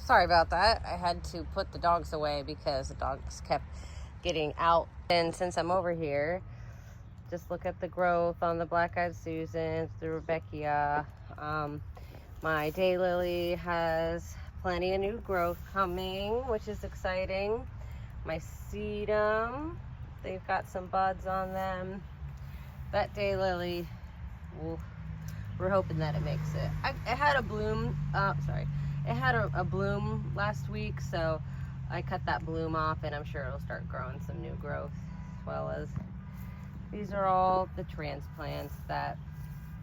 sorry about that. I had to put the dogs away because the dogs kept getting out. And since I'm over here, just look at the growth on the black-eyed Susans, the Rudbeckia. My daylily has plenty of new growth coming, which is exciting. My sedum, they've got some buds on them. That daylily, we're hoping that it makes it. It had a bloom, it had a bloom last week, so I cut that bloom off, and I'm sure it'll start growing some new growth, as well as these are all the transplants that,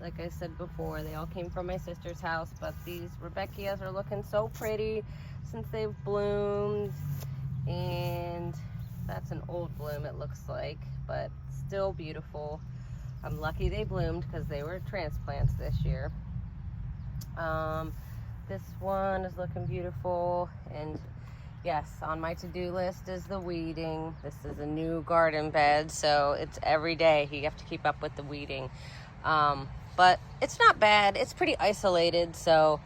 like I said before, they all came from my sister's house, but these Rudbeckias are looking so pretty since they've bloomed. And that's an old bloom, it looks like, but still beautiful. I'm lucky they bloomed because they were transplants this year. This one is looking beautiful, and yes, on my to-do list is the weeding. This is a new garden bed, so it's every day you have to keep up with the weeding. But it's not bad. It's pretty isolated, so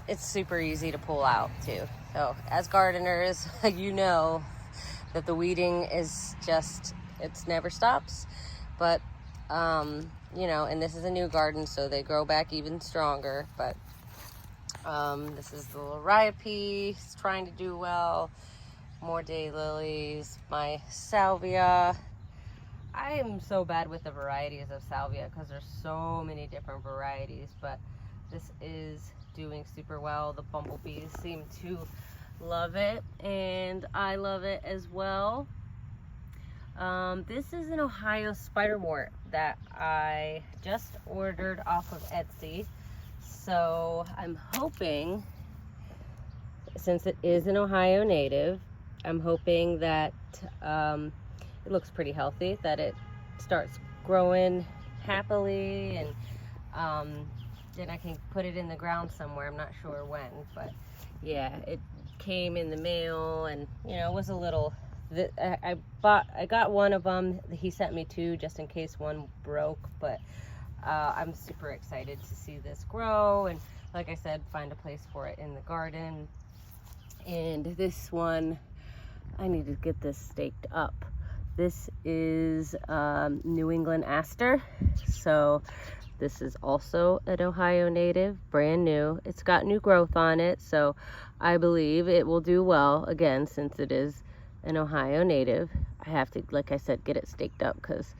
it's super easy to pull out too. So as gardeners, you know that the weeding is just, it never stops. But you know, and this is a new garden, so they grow back even stronger. But this is the Liriope, it's trying to do well. More daylilies, my salvia. I am so bad with the varieties of salvia because there's so many different varieties, but this is doing super well. The bumblebees seem to love it, and I love it as well. This is an Ohio spiderwort that I just ordered off of Etsy. So I'm hoping, since it is an Ohio native, I'm hoping that it looks pretty healthy, that it starts growing happily, and then I can put it in the ground somewhere. I'm not sure when, but yeah, it came in the mail, and you know, it was a little, I got one of them. He sent me two just in case one broke, but I'm super excited to see this grow, and like I said, find a place for it in the garden. And this one, I need to get this staked up. This is New England Aster. So this is also an Ohio native, brand new. It's got new growth on it, so I believe it will do well, again, since it is an Ohio native. I have to, like I said, get it staked up because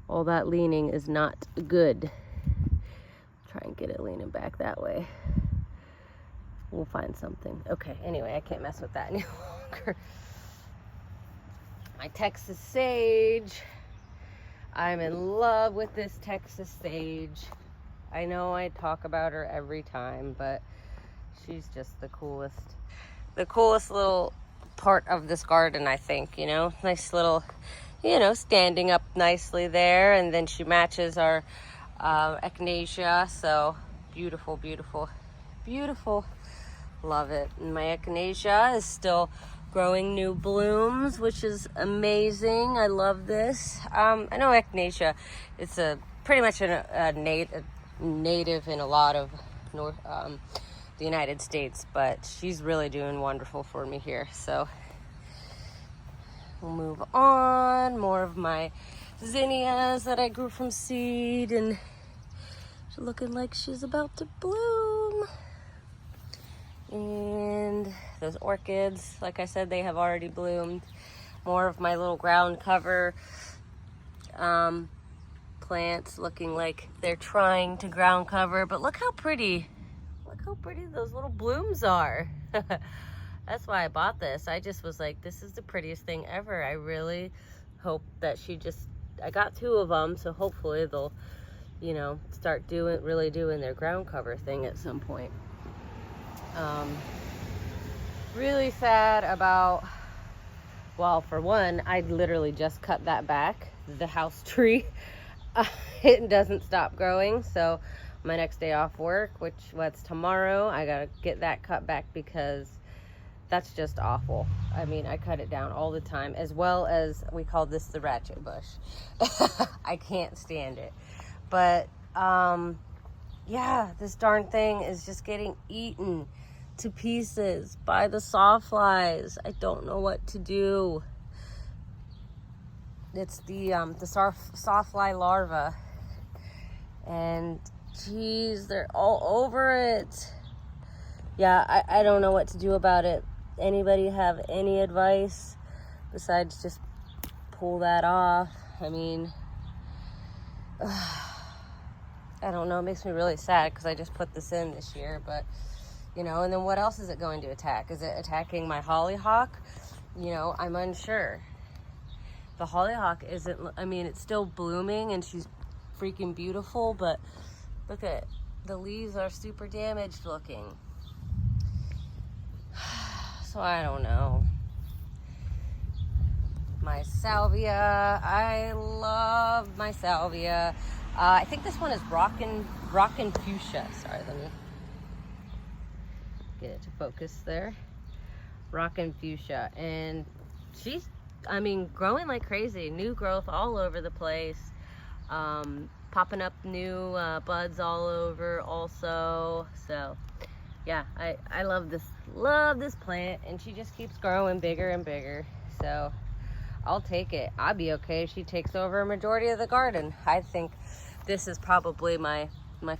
all that leaning is not good. Try and get it leaning back that way. We'll find something. Okay, anyway, I can't mess with that any longer. My Texas sage. I'm in love with this Texas sage. I know I talk about her every time, but she's just the coolest. The coolest little part of this garden, I think, you know. Nice little, you know, standing up nicely there, and then she matches our echinacea. So beautiful, beautiful, beautiful. Love it. And my echinacea is still growing new blooms, which is amazing. I love this. I know echinacea, it's pretty much a native in a lot of the United States, but she's really doing wonderful for me here. So we'll move on. More of my zinnias that I grew from seed, and she's looking like she's about to bloom. And those orchids, like I said, they have already bloomed. More of my little ground cover plants looking like they're trying to ground cover, but look how pretty those little blooms are. That's why I bought this. I just was like, this is the prettiest thing ever. I really hope that I got two of them, so hopefully they'll, you know, start really doing their ground cover thing at some point. Really sad about, well, for one, I literally just cut that back, the house tree. It doesn't stop growing, so my next day off work, which was tomorrow, I gotta get that cut back because that's just awful. I mean, I cut it down all the time, as well as we call this the ratchet bush. I can't stand it. But yeah, this darn thing is just getting eaten. to pieces by the sawflies. I don't know what to do. It's the sawfly larva, and geez, they're all over it. Yeah, I don't know what to do about it. Anybody have any advice besides just pull that off? I mean, I don't know. It makes me really sad because I just put this in this year, but you know, and then what else is it going to attack? Is it attacking my hollyhock? You know, I'm unsure. The hollyhock isn't, I mean, it's still blooming and she's freaking beautiful, but look at, the leaves are super damaged looking. So I don't know. My salvia, I love my salvia. I think this one is Rockin' Fuchsia. Sorry, let me get it to focus there. Rockin' Fuchsia, and she's, I mean, growing like crazy. New growth all over the place. Popping up new buds all over also. So yeah, I love this plant, and she just keeps growing bigger and bigger. So I'll take it. I'll be okay if she takes over a majority of the garden. I think this is probably my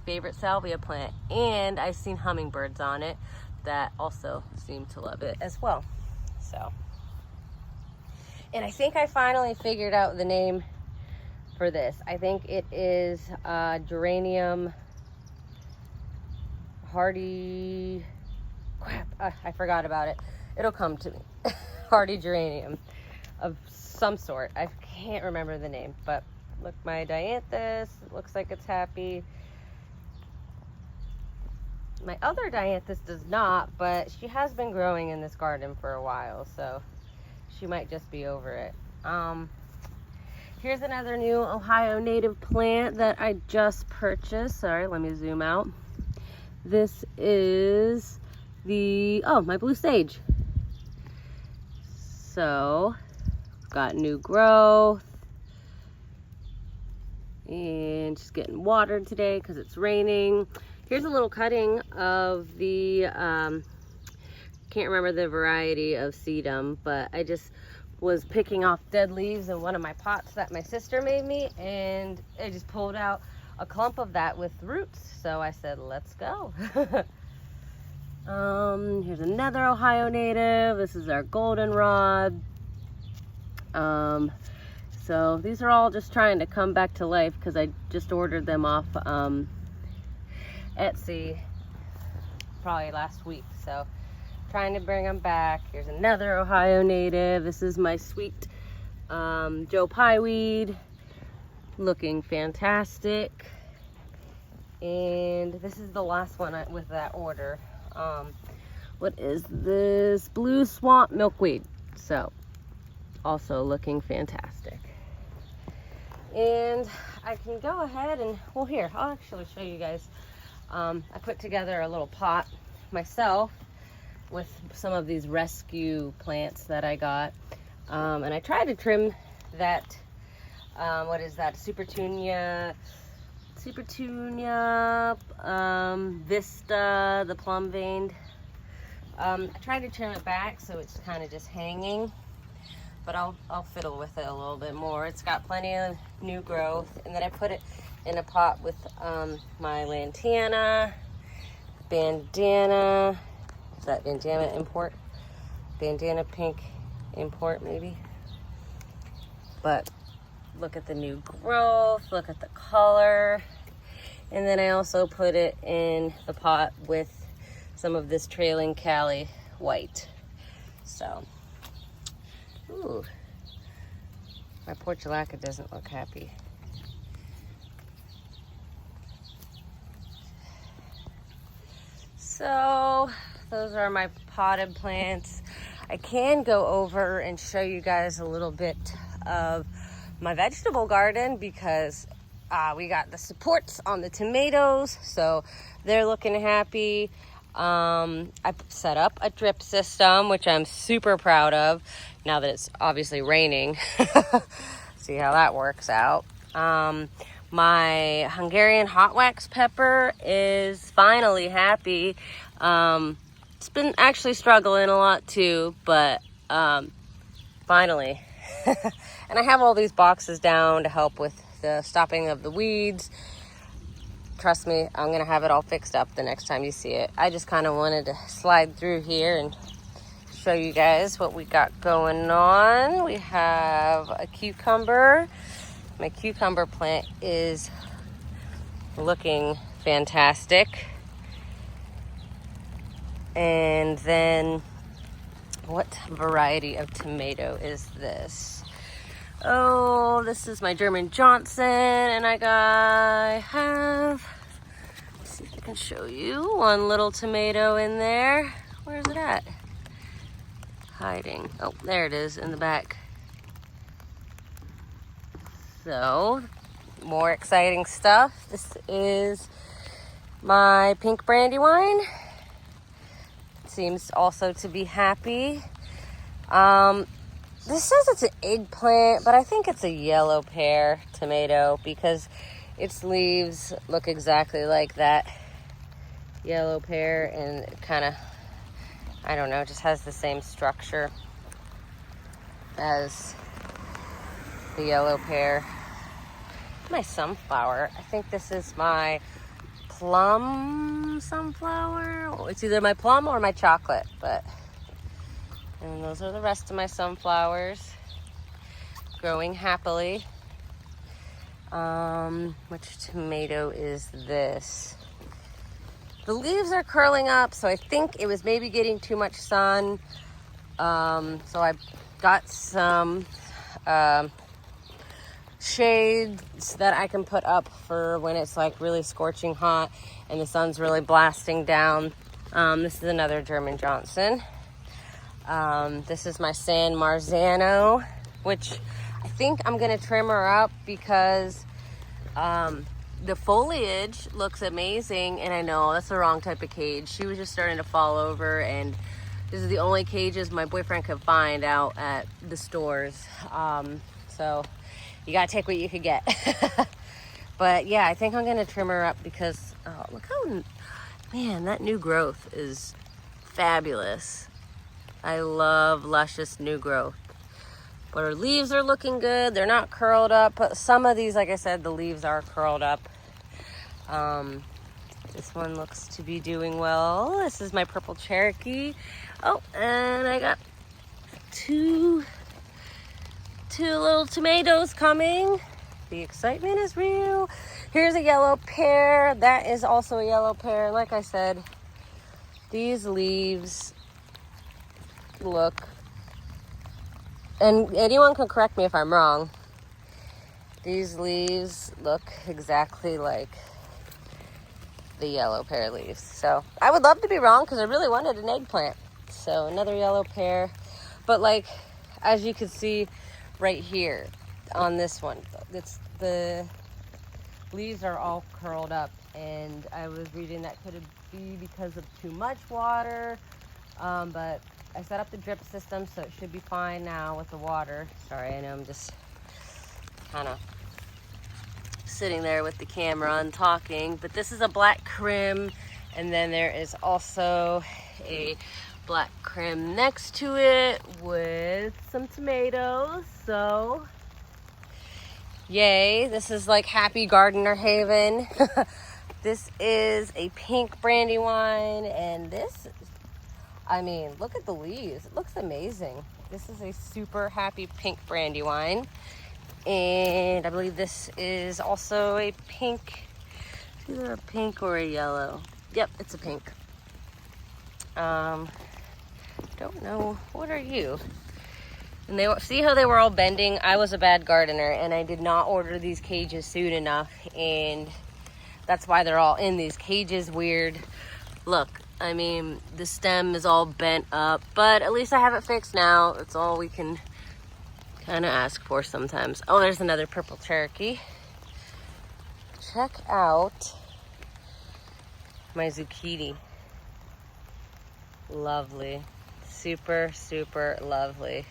favorite salvia plant, and I've seen hummingbirds on it that also seem to love it as well. So, and I think I finally figured out the name for this. I think it is geranium hardy, crap, I forgot about it. It'll come to me. Hardy geranium of some sort. I can't remember the name, but look, my dianthus, it looks like it's happy. My other dianthus does not, but she has been growing in this garden for a while, so she might just be over it. Here's another new Ohio native plant that I just purchased. Sorry, let me zoom out. This is my blue sage. So, got new growth. And she's getting watered today because it's raining. Here's a little cutting of the, can't remember the variety of sedum, but I just was picking off dead leaves in one of my pots that my sister made me, and I just pulled out a clump of that with roots. So I said, let's go. Here's another Ohio native. This is our goldenrod. So these are all just trying to come back to life because I just ordered them off Etsy probably last week, so trying to bring them back. Here's another Ohio native. This is my sweet Joe Pye weed, looking fantastic. And this is the last one with that order. What is this? Blue swamp milkweed. So also looking fantastic. And I can go ahead and, well, here, I'll actually show you guys. I put together a little pot myself with some of these rescue plants that I got. And I tried to trim that, what is that? Supertunia, Vista, the plum veined. I tried to trim it back so it's kind of just hanging, but I'll fiddle with it a little bit more. It's got plenty of new growth. And then I put it in a pot with my lantana, bandana. Is that bandana import? Bandana pink import maybe. But look at the new growth, look at the color. And then I also put it in the pot with some of this trailing Cali white. So, ooh, my portulaca doesn't look happy. So those are my potted plants. I can go over and show you guys a little bit of my vegetable garden because we got the supports on the tomatoes, so they're looking happy. I set up a drip system, which I'm super proud of now that it's obviously raining. See how that works out. My Hungarian hot wax pepper is finally happy. It's been actually struggling a lot too, but finally. And I have all these boxes down to help with the stopping of the weeds. Trust me, I'm gonna have it all fixed up the next time you see it. I just kind of wanted to slide through here and show you guys what we got going on. We have a cucumber. My cucumber plant is looking fantastic. And then what variety of tomato is this? Oh, this is my German Johnson, and I have, let's see if I can show you, one little tomato in there. Where's it at? Hiding. Oh, there it is in the back. So, more exciting stuff. This is my pink Brandywine. Seems also to be happy. This says it's an eggplant, but I think it's a yellow pear tomato because its leaves look exactly like that yellow pear, and it kind of, I don't know, just has the same structure as the yellow pear. My sunflower, I think this is my plum sunflower. It's either my plum or my chocolate, and those are the rest of my sunflowers growing happily. Which tomato is this? The leaves are curling up, so I think it was maybe getting too much sun. So I got some shades that I can put up for when it's like really scorching hot and the sun's really blasting down. This is another German Johnson. This is my San Marzano, which I think I'm gonna trim her up because the foliage looks amazing, and I know that's the wrong type of cage. She was just starting to fall over, and this is the only cages my boyfriend could find out at the stores. So you gotta take what you could get. But yeah, I think I'm gonna trim her up because, oh, look how, man, that new growth is fabulous. I love luscious new growth. But her leaves are looking good. They're not curled up, but some of these, like I said, the leaves are curled up. This one looks to be doing well. This is my purple Cherokee. Oh, and I got two little tomatoes coming. The excitement is real. Here's a yellow pear. That is also a yellow pear. Like I said, these leaves look, and anyone can correct me if I'm wrong, these leaves look exactly like the yellow pear leaves. So I would love to be wrong because I really wanted an eggplant. So another yellow pear. But like, as you can see right here on this one, it's the leaves are all curled up, and I was reading that could be because of too much water, but I set up the drip system, so it should be fine now with the water. Sorry, I know I'm just kind of sitting there with the camera on talking, but this is a black Krim, and then there is also a black Krim next to it with some tomatoes. So yay, this is like happy gardener haven. This is a pink Brandywine, and this, I mean, look at the leaves. It looks amazing. This is a super happy pink Brandywine. And I believe this is also a pink, either a pink or a yellow. Yep, it's a pink. Don't know, what are you? And they see how they were all bending? I was a bad gardener, and I did not order these cages soon enough, and that's why they're all in these cages. Weird. Look, I mean, the stem is all bent up, but at least I have it fixed now. That's all we can kind of ask for sometimes. Oh, there's another purple Cherokee. Check out my zucchini. Lovely. Super, super lovely.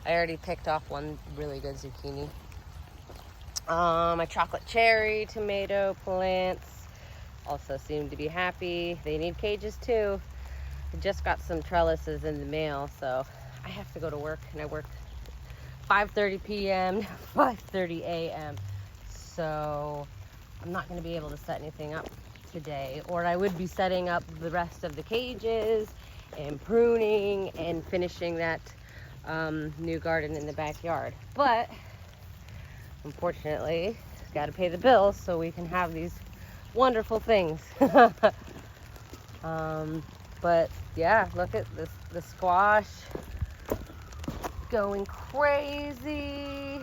I already picked off one really good zucchini. My chocolate cherry tomato plants also seem to be happy. They need cages too. I just got some trellises in the mail, so I have to go to work, and I work 5:30 p.m. to 5:30 a.m. So I'm not going to be able to set anything up today, or I would be setting up the rest of the cages and pruning and finishing that new garden in the backyard. But unfortunately, got to pay the bills so we can have these wonderful things. But yeah, look at this, the squash going crazy.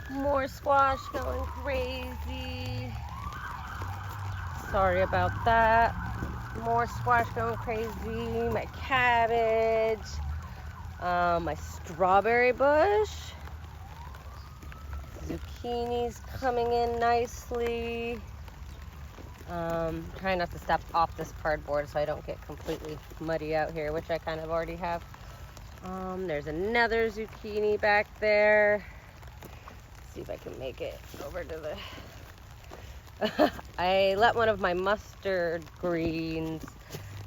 More squash going crazy. Sorry about that. More squash going crazy. My cabbage. My strawberry bush. Zucchini's coming in nicely. Trying not to step off this cardboard so I don't get completely muddy out here, which I kind of already have. There's another zucchini back there. Let's see if I can make it over to the... I let one of my mustard greens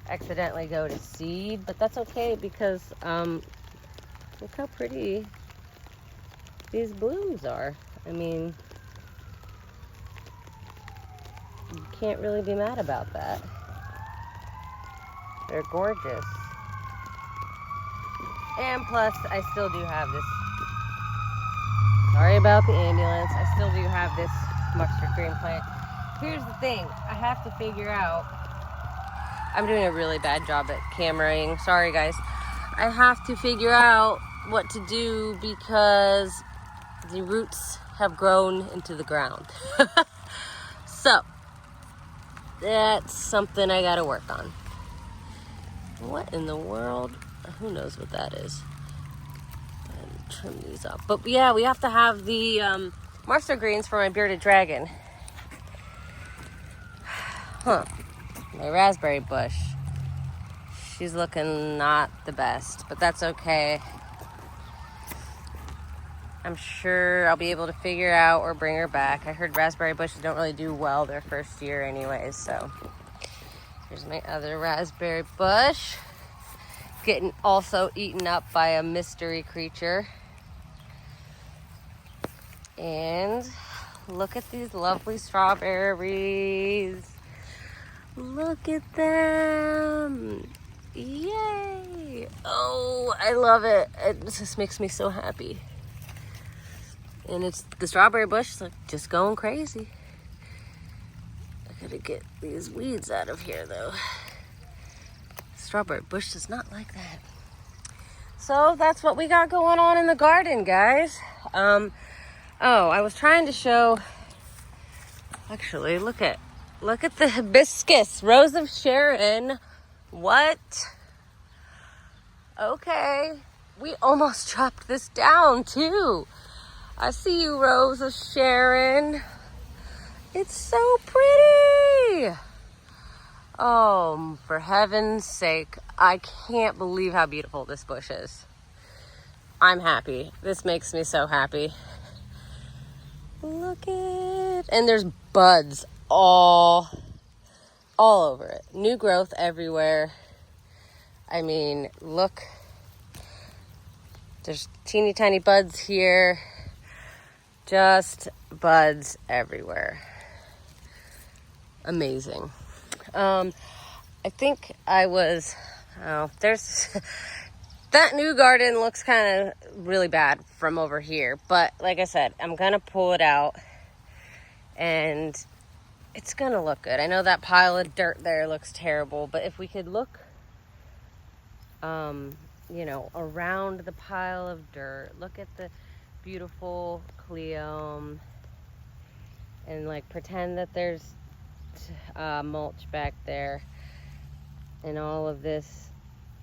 accidentally go to seed, but that's okay because look how pretty these blooms are. I mean, you can't really be mad about that. They're gorgeous. And plus, I still do have this, sorry about the ambulance, I still do have this mustard green plant. Here's the thing, I have to figure out, I'm doing a really bad job at cameraing, sorry guys. I have to figure out what to do because the roots have grown into the ground. So, that's something I gotta work on. What in the world? Who knows what that is? And trim these up. But yeah, we have to have the mustard greens for my bearded dragon. Huh. My raspberry bush. She's looking not the best, but that's okay. I'm sure I'll be able to figure out or bring her back. I heard raspberry bushes don't really do well their first year anyways, so. Here's my other raspberry bush. Getting also eaten up by a mystery creature. And look at these lovely strawberries. Look at them. Yay. Oh, I love it. It just makes me so happy. And it's the strawberry bush is like just going crazy. I gotta get these weeds out of here though. Strawberry bush does not like that. So that's what we got going on in the garden, guys. Oh, I was trying to show, actually, look at the hibiscus, Rose of Sharon. What? Okay, we almost chopped this down too. I see you, Rose of Sharon. It's so pretty. Oh, for heaven's sake. I can't believe how beautiful this bush is. I'm happy. This makes me so happy. Look at, and there's buds all over it. New growth everywhere. I mean, look. There's teeny tiny buds here. Just buds everywhere. Amazing. I think I was, there's, that new garden looks kind of really bad from over here. But like I said, I'm going to pull it out and it's going to look good. I know that pile of dirt there looks terrible, but if we could look, you know, around the pile of dirt, look at the beautiful cleome and like pretend that there's mulch back there and all of this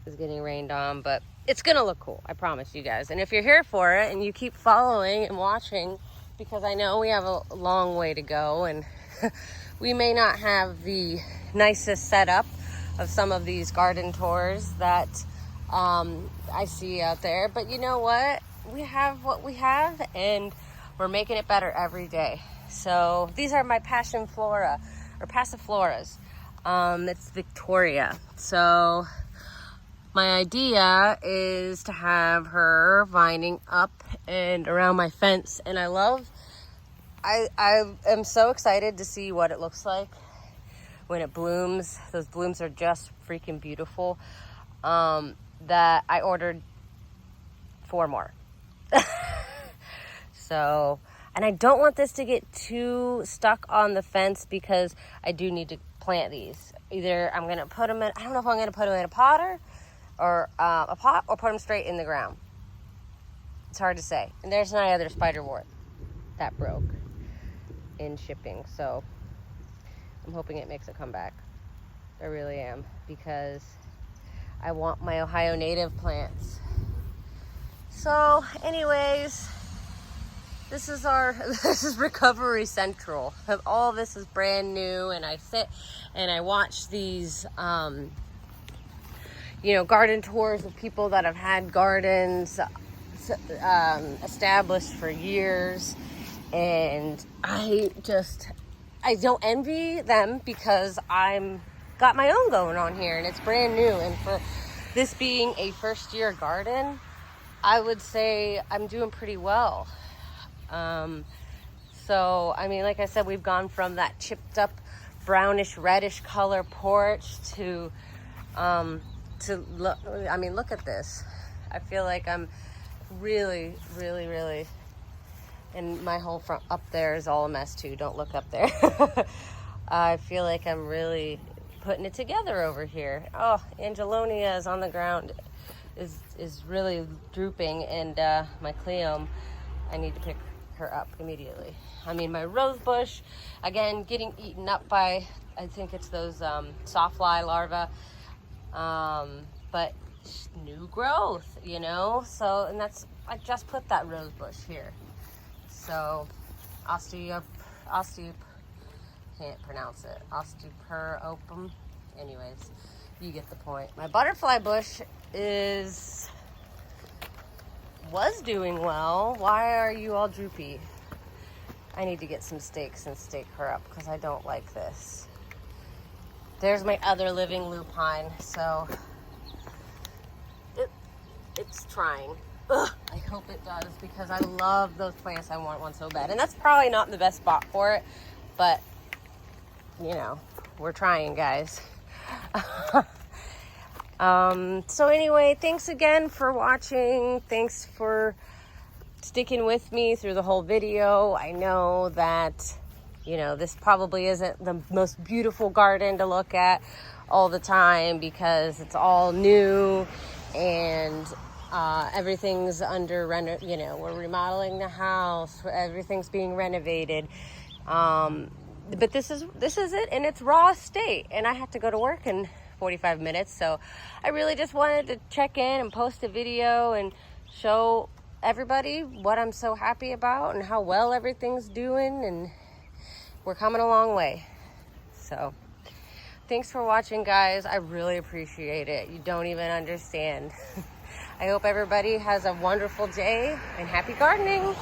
is getting rained on, but it's gonna look cool, I promise you guys. And if you're here for it and you keep following and watching, because I know we have a long way to go and we may not have the nicest setup of some of these garden tours that I see out there, but you know what, we have what we have and we're making it better every day. So these are my passion flora or passifloras. It's Victoria. So my idea is to have her vining up and around my fence, and I am so excited to see what it looks like when it blooms. Those blooms are just freaking beautiful. That I ordered 4 more. So, and I don't want this to get too stuck on the fence because I do need to plant these. Either I'm going to put them in, I don't know if I'm going to put them in a pot or put them straight in the ground. It's hard to say. And there's my other spiderwort that broke in shipping. So I'm hoping it makes a comeback. I really am, because I want my Ohio native plants. So anyways, this is Recovery Central. All this is brand new, and I sit and I watch these garden tours of people that have had gardens established for years, and I don't envy them because I'm got my own going on here, and it's brand new. And for this being a first-year garden, I would say I'm doing pretty well. So, I mean, like I said, we've gone from that chipped up brownish reddish color porch to look, I mean, look at this. I feel like I'm really, really, really, and my whole front up there is all a mess too. Don't look up there. I feel like I'm really putting it together over here. Oh, Angelonia is on the ground, is really drooping, and my Cleome, I need to pick her up immediately. I mean, my rose bush, again, getting eaten up by, I think it's those sawfly larvae, but new growth, so, and I just put that rose bush here. So can't pronounce it, osteoperopum. Anyways, you get the point. My butterfly bush was doing well. Why are you all droopy? I need to get some stakes and stake her up because I don't like this. There's my other living lupine, so it's trying. Ugh, I hope it does, because I love those plants. I want one so bad, and that's probably not the best spot for it, but we're trying, guys. So anyway, thanks again for watching. Thanks for sticking with me through the whole video. I know that, this probably isn't the most beautiful garden to look at all the time because it's all new and everything's under we're remodeling the house. Everything's being renovated. But this is it in its raw state, and I have to go to work in 45 minutes, so I really just wanted to check in and post a video and show everybody what I'm so happy about and how well everything's doing, and we're coming a long way. So thanks for watching, guys. I really appreciate it. You don't even understand. I hope everybody has a wonderful day and happy gardening.